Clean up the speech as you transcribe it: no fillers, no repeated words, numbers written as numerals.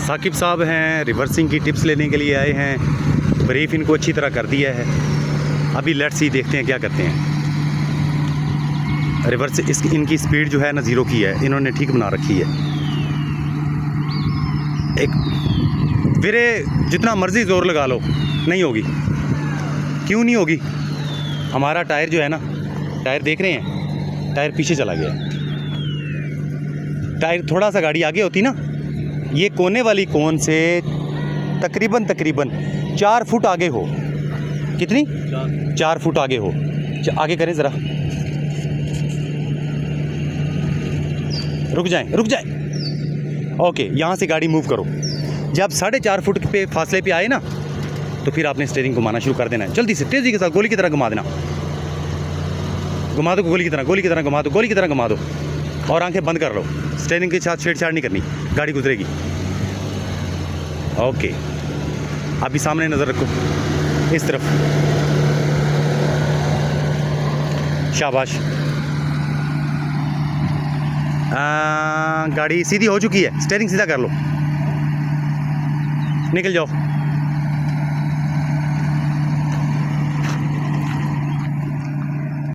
साकिब साहब हैं, रिवर्सिंग की टिप्स लेने के लिए आए हैं। ब्रीफ इनको अच्छी तरह कर दिया है। अभी लेट्स सी देखते हैं क्या करते हैं। रिवर्स इनकी स्पीड जो है ना 0 की है, इन्होंने ठीक बना रखी है। एक फिर जितना मर्ज़ी ज़ोर लगा लो नहीं होगी। क्यों नहीं होगी? हमारा टायर जो है ना, टायर देख रहे हैं, टायर पीछे चला गया। टायर थोड़ा सा गाड़ी आगे होती ना, ये कोने वाली कोन से तकरीबन 4 फुट आगे हो। कितनी? 4 फुट आगे हो। आगे करें ज़रा, रुक जाए। ओके, यहाँ से गाड़ी मूव करो। जब 4.5 फुट पे फासले पे आए ना, तो फिर आपने स्टीयरिंग घुमाना शुरू कर देना है। जल्दी से तेज़ी के साथ गोली की तरह घुमा देना। घुमा दो गोली की तरह घुमा दो और आंखें बंद कर लो। स्टीयरिंग के साथ छेड़छाड़ नहीं करनी, गाड़ी गुजरेगी। ओके, अभी सामने नज़र रखो, इस तरफ। शाबाश। गाड़ी सीधी हो चुकी है, स्टीयरिंग सीधा कर लो, निकल जाओ।